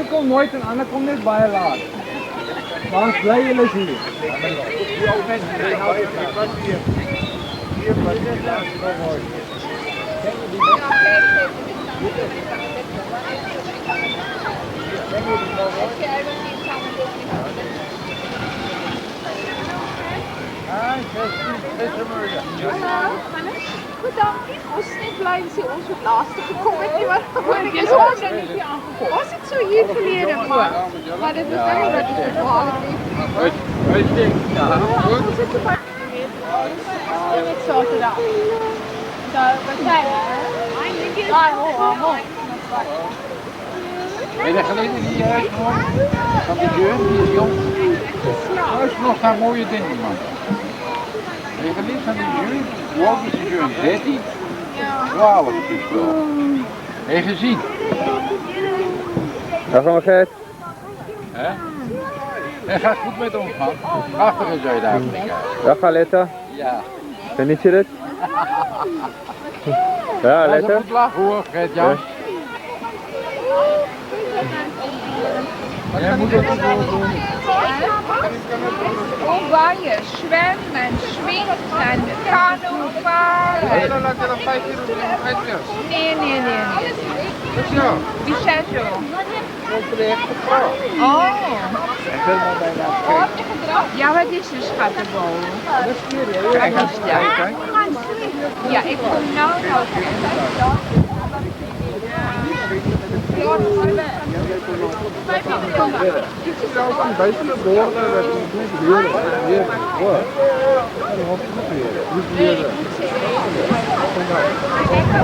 mense kom nooit en ander kom net baie laat. Maar ons bly julle is hier. Die ou mense ry baie wat hier. Hier wat dit laat so mooi. Goed, dankie. Ons is net blij dat ons het laatste gekomen het. Maar gewoonlijk is ons er niet aangekomen. Was het zo hier verleden, maar dit was wel niet dat het gevaarlijk is. Uitstek. Ja, goed. Met zaterdag. Wat zijn we? Ben je geleden die huis nog? Van die deur, die is jong. Dat is nog een mooie ding, man. Ben je geleden van die deur? Hoe oud is die deur? 13? 12 is het wel. Heb je gezien? Dag maar Gert. Hè? Hij gaat goed met ons, man. Prachtig in Zuid-Afrika. Dag Aletta. Ja. Geniet je dit? Ja, Dat is lekker. een goed lachen hoor, Gert-Jan. Jij moet het ook doen. Oranje, zwemmen, swingen, kano varen. Laat je dan 5 keer doen en 5 keer. Nee. Dat is jou. Wie zijn zo? Oprechte vrouw. Oh. En helemaal bijna Ja, wat is een schattenbol? Dat is hier, hè? Kijk eens daar. Ja, ik kom nou nog. Dit is nou een beetje de woorden dat je niet weer hoor. Dat hoeft nog weer. Niet weer. Nou, ik heb mijn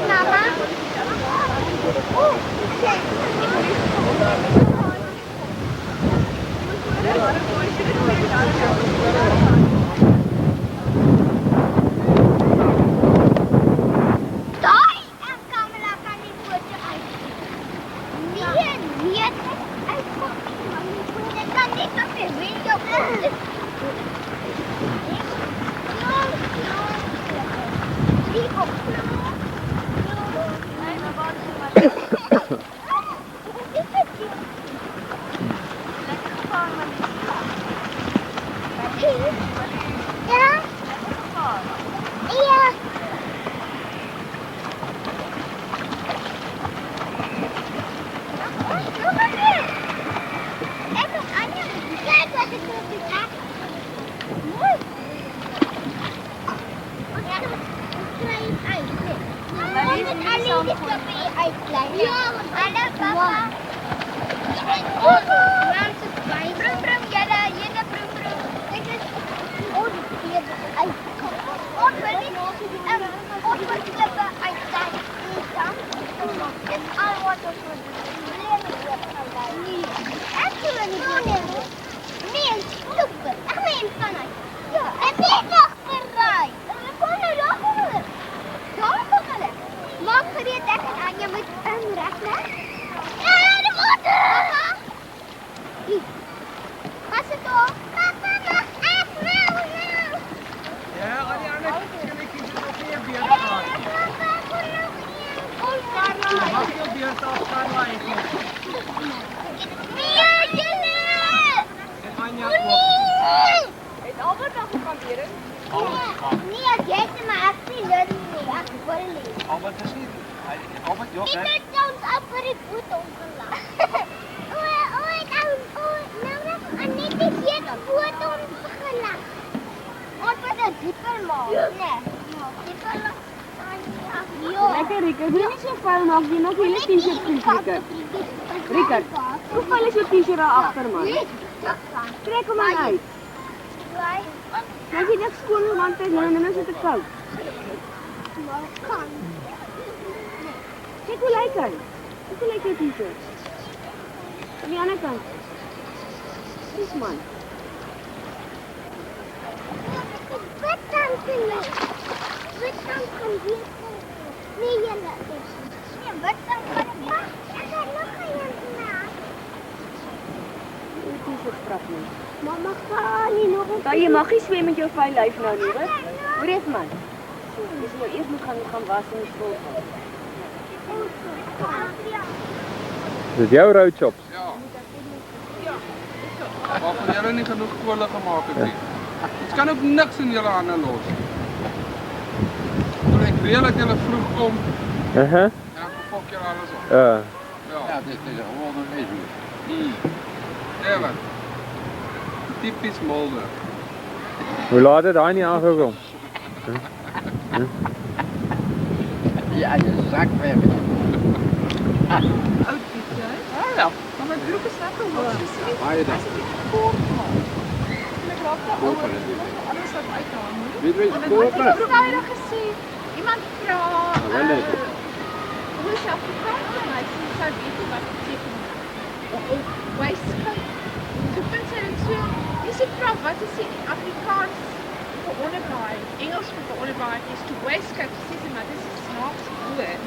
mama. Lekker Rickert, doe niet zo vuil nog, die nog hele t-shirt goed Rickert. Rickert, hoe vuil is je t-shirt al achter man? Trek hem maar uit. Als je dat schoenen man trekt, dan is het te koud. Kijk hoe lijkt hij. Kijk hoe lijkt je t-shirt. Aan die andere kant. Precies man. Wat dan kunnen? Wat dan kan hier? Nee, jelle. Nee, wat dan kan ik? Ik ga nog een Die t-shirt krap man. Mama, ga niet nog een Daai jy mag nie swem met jou vuil lyf nou nie, hoor. Hoor eens man. Dis nou eers moet gaan was in die skool. Dis jou roadchops. Ja. Waarvan julle nie genoeg kolle gemaak het nie. Ons kan ook niks in julle hande los. Toen ek reël dat julle vroeg kom, en dan verfok julle alles op. Ja. Ja, dit is gewoon een misdoen. Ja, wat? Typisch Molde. Hoe laat het daai nie aangekom? Ja, je zak weg. Ja, maar mijn broek is net geworden. Waar je dan? Ik raak daar alles wat uithangen. Wie weet En je ik heb kopen? vrijdag gezien, iemand vraagt, wel leuk. hoe is je Afrikaans? En hij zei, zou weten wat het betekent. Waistcoat. Toen vind sy dit so, jy sê vra, wat is die Afrikaans vir onderbaai? Engels vir onderbaai is to waistcoat. Sê sy, maar dis 'n snaakse woord.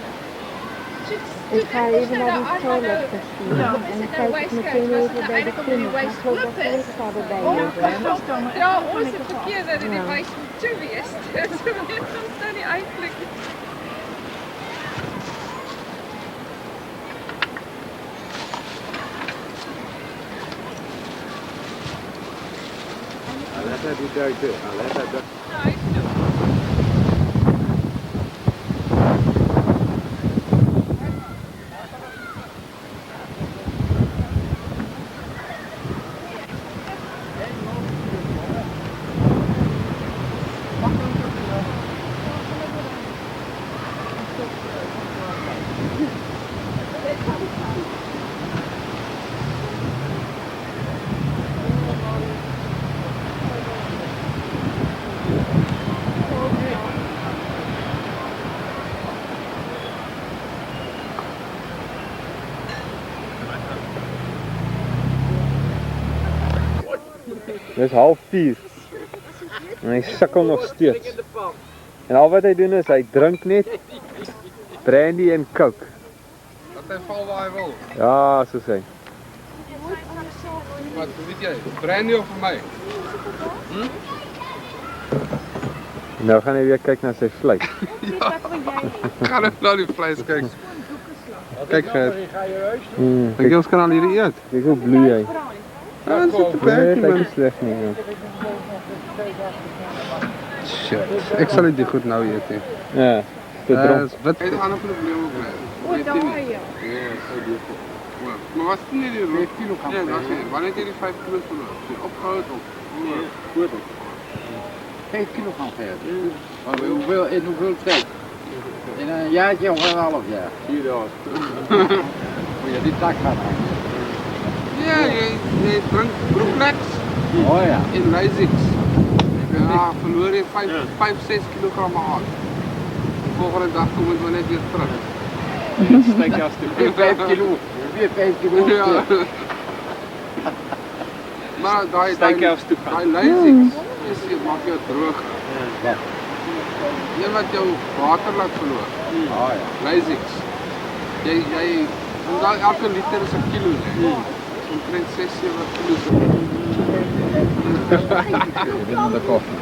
Ik ga even naar die toilet sturen. Ja, En dan kijk ik meteen even bij de kinderen. Ik geloof dat ik ga erbij hebben. Ja, ons het verkeerd dat die wys moet toe wees. So net ons nou nie eintlik. Aletta die duiken. Aletta duikt. Ja, hy is toe. Dis 3:30. En hy sukkel nog steeds. En al wat hy doen is hy drink net brandy en coke. Dat hy val waar hy wil. Ja, so sê. Wat weet jy? Brandy of vir my? Nou gaan hy weer kyk na sy vleis. Gaan ek nou die vleis kyk. Kyk Gert. Hmm, Dink jy ons kan al hierdie eet? kyk hoe bloei hy. Ja, dis net 'n Nee, bekie dit man. is sleg nie. Ja. Shit. Ek sal dit goed nou eet. Ja, te dronk. Wat het 'n ander probleem ook nie. O, daai ja. Ja, so dit. Maar was dit nie die 5 kilo gaan Ja, verloren. dat is wanneer het jy die 5 kilo verloor? Jy opgehou het op? Nee, Goed. 5 kilo gaan verder. Maar in hoeveel tijd? In een jaartje of een half jaar? 4 jaar. Moet je die tak gaan maken? Ja, jy drink broekneks Oh ja. en Lasix. Ja, verloor jy 5-6 kilogram aan. Volgende dag kom het maar net weer terug. Steek je als de 5 kilo. Weer 5 kilo. Ja. Maar daai Steek jy als Lasix is jy maak jou droog. Ja. Een wat jou water laat verloor. Oh ja. Lasix. Jy omdat elke liter is 'n kilo, hè. Omtrent 6-7 kilo. Je bent aan de koffie.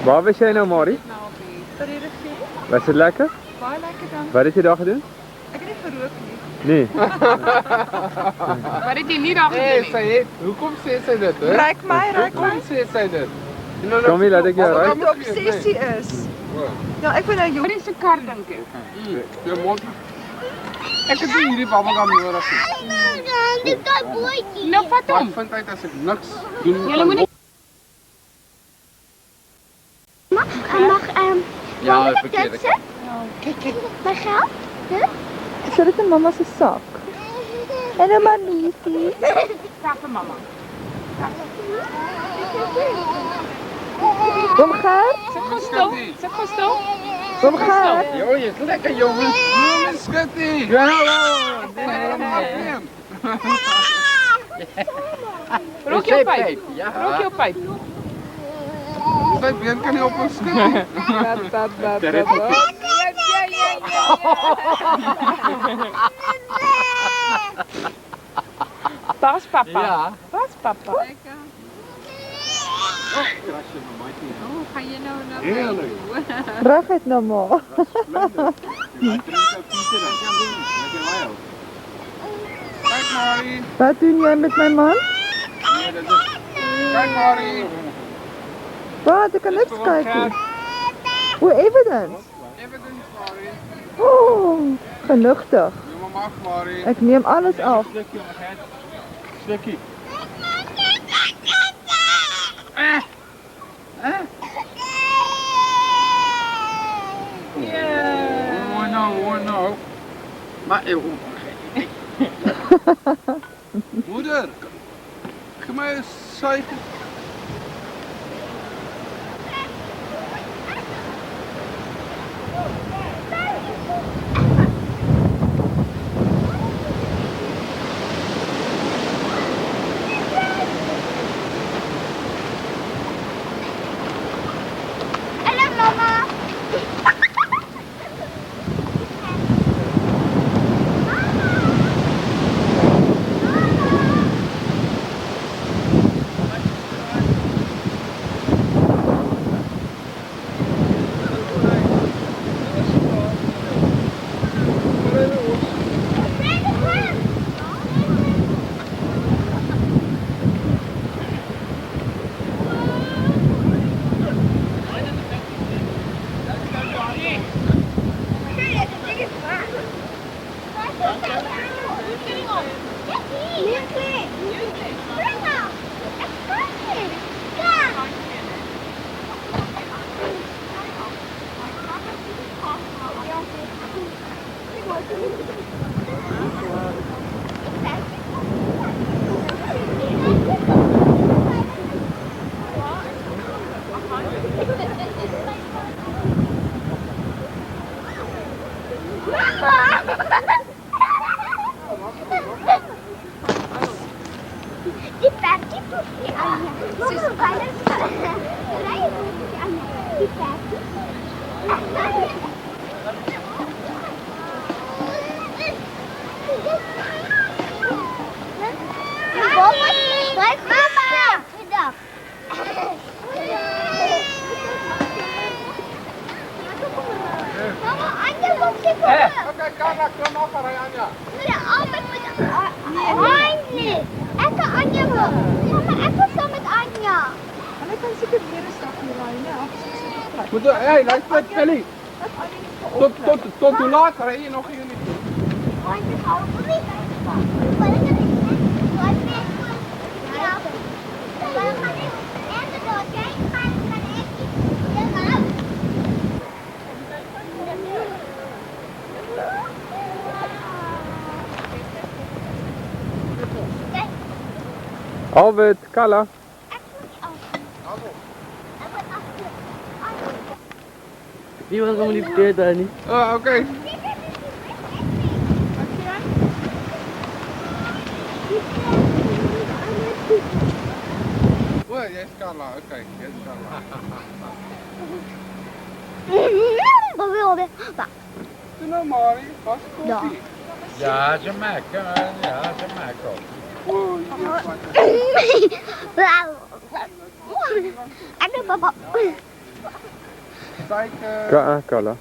Waar was jy nou, Marie? Was dit lekker? Baie lekker dan. Wat het jy daar gedoen? Ek het nie gerook nie. Nee. Wat het jy nie daar gedoen nie? Sy het, hoekom sê sy dit, hè? Ryk my. Hoekom sê sy dit? Kom hier, laat ek jou Omdat ruik. dit obsessie is. Ja, ek wil nou jou. Wat is 'n kar dink ek? Jou mond. Ek het nie hierdie bubblegum nodig nie. Ik kan bootje. Nou vat Wat hom. vind uit as ek niks doen? Julle moet nie Mag, Ja, verkeerd. Kijk, mijn geld? Zet het in mama's zak. En een manietje. vra vir mamma. Kom Gert. Sit gou stil. Sit gou stil. Kom Gert. Jo, je is lekker jongens. Nee, skitty. Ja, hallo. Rook jou pyp. Ja. Rook jou pyp. Sy been kan nie op ons skit. Pas papa. Ja. Pas papa. Oh, ga je nou naar Heerlijk. Reg het nou maar. Kijk Marie. Wat doen jij met mijn man? Kijk Marie. Wat, ik kan niks kijken. Hoe evidence? Evidence Marie. Oh, gelukkig. Doe maar af Marie. Ik neem alles af. Stukje. Hoor nou. Maar Moeder. Geef mij een cijfer. Hallo mama. Die perky doet die Anja. Ze is bijna rijden die Anja. Die perky. Mama! Mama, Anja komt hier komen. Oké, Carla, klim af en rij Anja. Nee, altijd met Anja. Ek kan Anja wil. Mama, ek wil saam met Anja. Hulle kan seker weer 'n stap hier ry, né? Af Moet hey, luister Kelly. Tot hoe laat rij je nog hier niet? Anja, hou niet. Ja. En de dood, jij gaat naar de echt. Alwet, Kala. Die was helemaal niet verkeerd daar niet. Ah, oké. Oeh, jij is Carla, oké. Jij is Carla. Doe nou Marie, was koffie. ja, ze maken. Ja, ze maken ook. Wow, hier is wat. Aduh, papa. Kijk, Kala.